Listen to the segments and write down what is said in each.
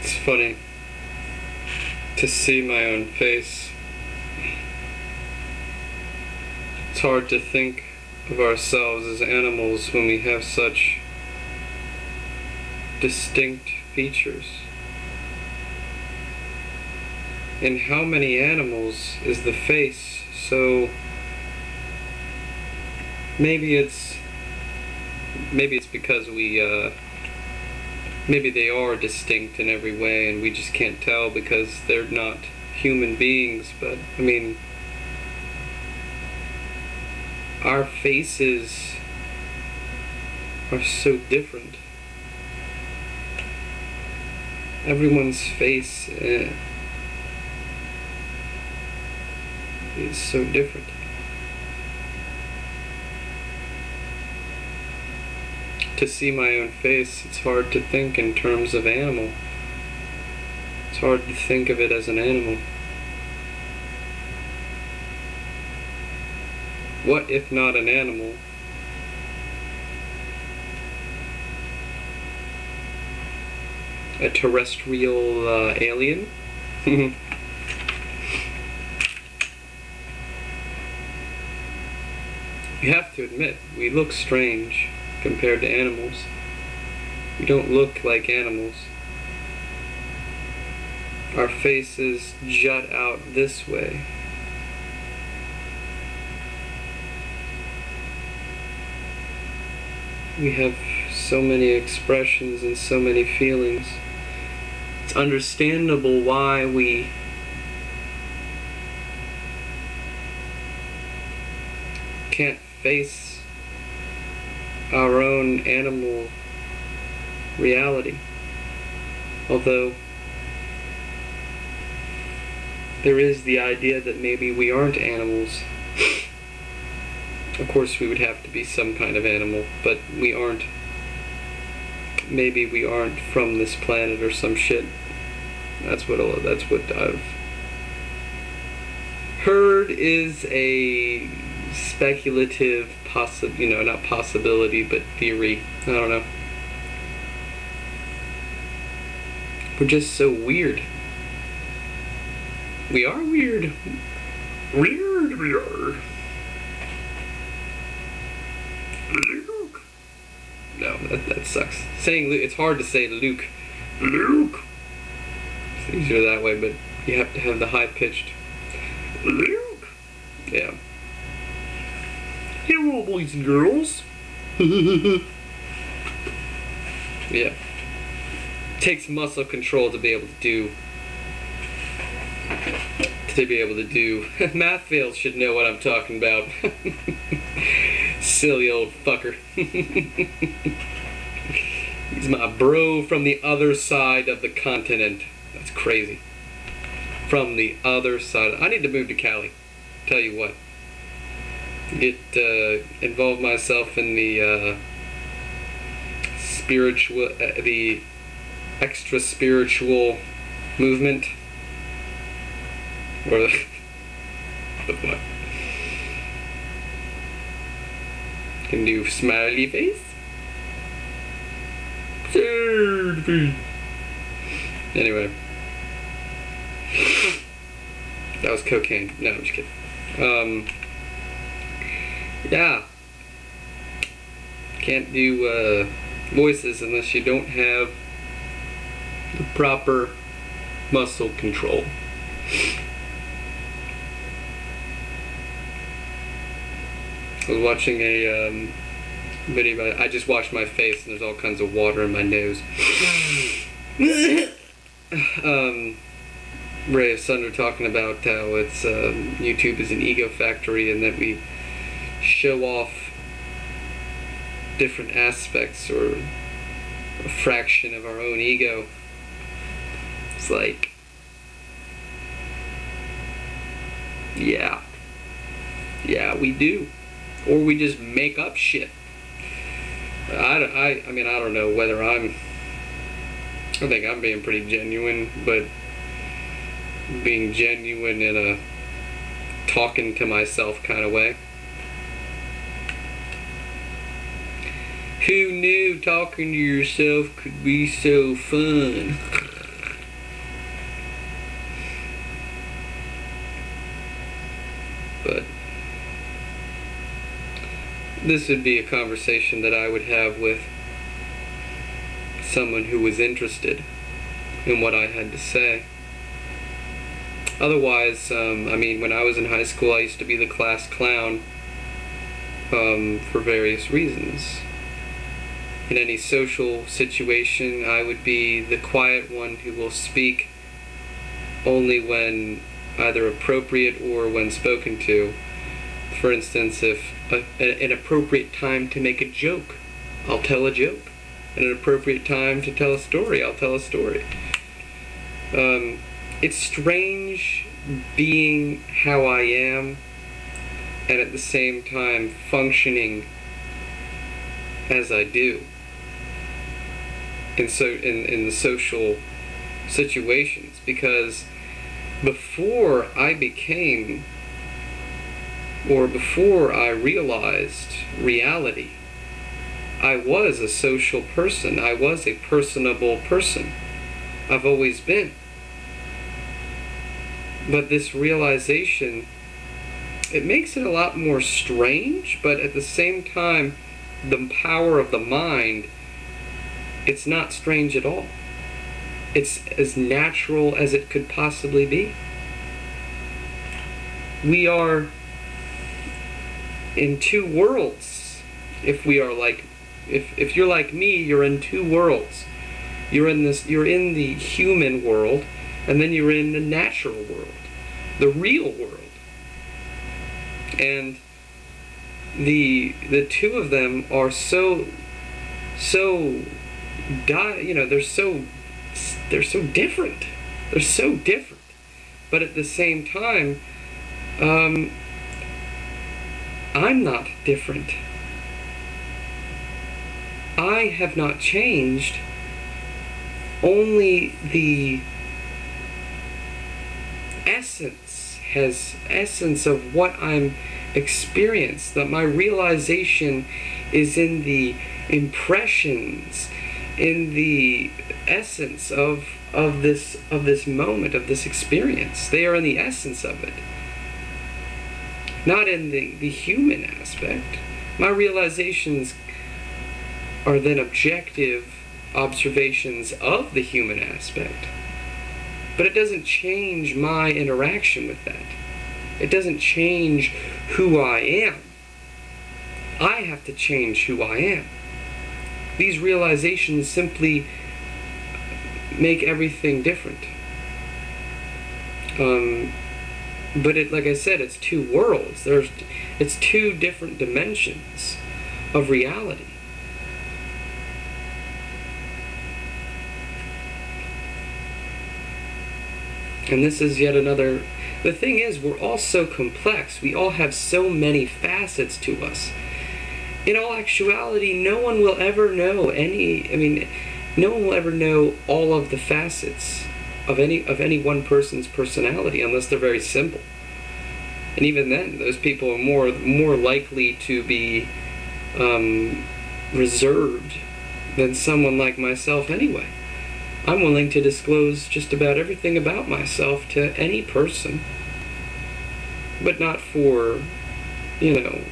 It's funny to see my own face. It's hard to think of ourselves as animals when we have such distinct features. In how many animals is the face so... Maybe it's because maybe they are distinct in every way and we just can't tell because they're not human beings, but I mean, our faces are so different. Everyone's face is so different. To see my own face, it's hard to think in terms of animal. It's hard to think of it as an animal. What if not an animal? A terrestrial alien? You have to admit, we look strange compared to animals. We don't look like animals. Our faces jut out this way. We have so many expressions and so many feelings. It's understandable why we can't face our own animal reality. Although there is the idea that maybe we aren't animals. Of course we would have to be some kind of animal, but we aren't. Maybe we aren't from this planet or some shit. That's what I've heard is a speculative not possibility, but theory. I don't know. We're just so weird. We are weird. Weird we are. Luke. No, that sucks. Saying Luke, it's hard to say Luke. Luke. It's easier that way, but you have to have the high-pitched Luke. Yeah. Hello, boys and girls. Yeah. Takes muscle control to be able to do. Math fails should know what I'm talking about. Silly old fucker. He's my bro from the other side of the continent. That's crazy. From the other side. I need to move to Cali. Tell you what. Involve myself in the spiritual, the extra spiritual movement, or the what? Can do smiley face. Anyway, that was cocaine. No, I'm just kidding. Yeah. Can't do voices unless you don't have the proper muscle control. I was watching a video about I just washed my face and there's all kinds of water in my nose. Ray of Sunder talking about how it's YouTube is an ego factory and that we show off different aspects or a fraction of our own ego. It's like, yeah, we do, or we just make up shit. I mean, I don't know whether I think I'm being pretty genuine, but being genuine in a talking to myself kind of way. Who knew talking to yourself could be so fun? this would be a conversation that I would have with someone who was interested in what I had to say. Otherwise, I mean, when I was in high school, I used to be the class clown for various reasons. In any social situation, I would be the quiet one who will speak only when either appropriate or when spoken to. For instance, if an appropriate time to make a joke, I'll tell a joke. At an appropriate time to tell a story, I'll tell a story. It's strange being how I am and at the same time functioning as I do in the social situations, because before I realized reality, I was a social person. I was a personable person. I've always been. But this realization, it makes it a lot more strange, but at the same time, the power of the mind, it's not strange at all. It's as natural as it could possibly be. We are in two worlds. If you're like me, you're in two worlds. You're in the human world, and then you're in the natural world, the real world. And the two of them are they're so different. They're so different. But at the same time, I'm not different. I have not changed. Only the essence of what I'm experienced, that my realization is in the impressions, in the essence of this moment, of this experience. They are in the essence of it, not in the human aspect. My realizations are then objective observations of the human aspect, but it doesn't change my interaction with that. It doesn't change who I am. I have to change who I am. These realizations simply make everything different. But like I said, it's two worlds. It's two different dimensions of reality. And this is yet another. The thing is, we're all so complex. We all have so many facets to us. In all actuality, no one will ever know no one will ever know all of the facets of any one person's personality unless they're very simple. And even then, those people are more likely to be reserved than someone like myself anyway. I'm willing to disclose just about everything about myself to any person, but not for, I'm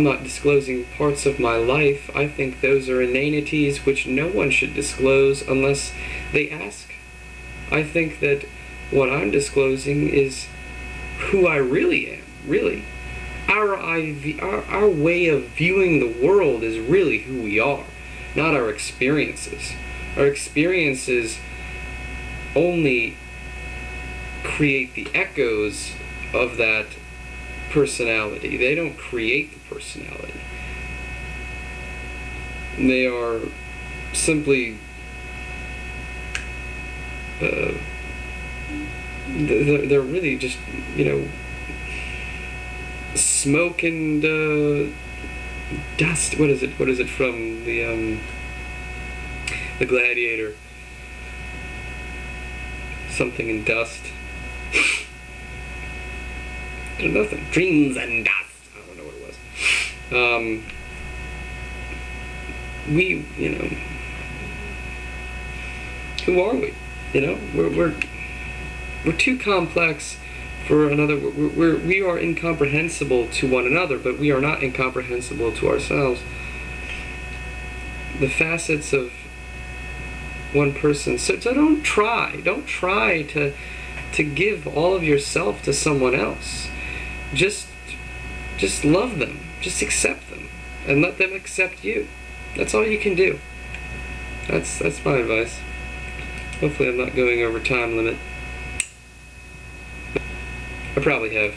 not disclosing parts of my life. I think those are inanities which no one should disclose unless they ask. I think that what I'm disclosing is who I really am, really. Our way of viewing the world is really who we are, not our experiences. Our experiences only create the echoes of that personality. They don't create the personality. They are simply they're really just, smoke and dust. What is it from the Gladiator? Something in dust. I don't know, dreams and dust. I don't know what it was. Who are we? We're too complex for another. We are incomprehensible to one another, but we are not incomprehensible to ourselves. The facets of one person. So don't try to give all of yourself to someone else. Just love them. Just accept them, and let them accept you. That's all you can do. That's my advice. Hopefully I'm not going over time limit. I probably have.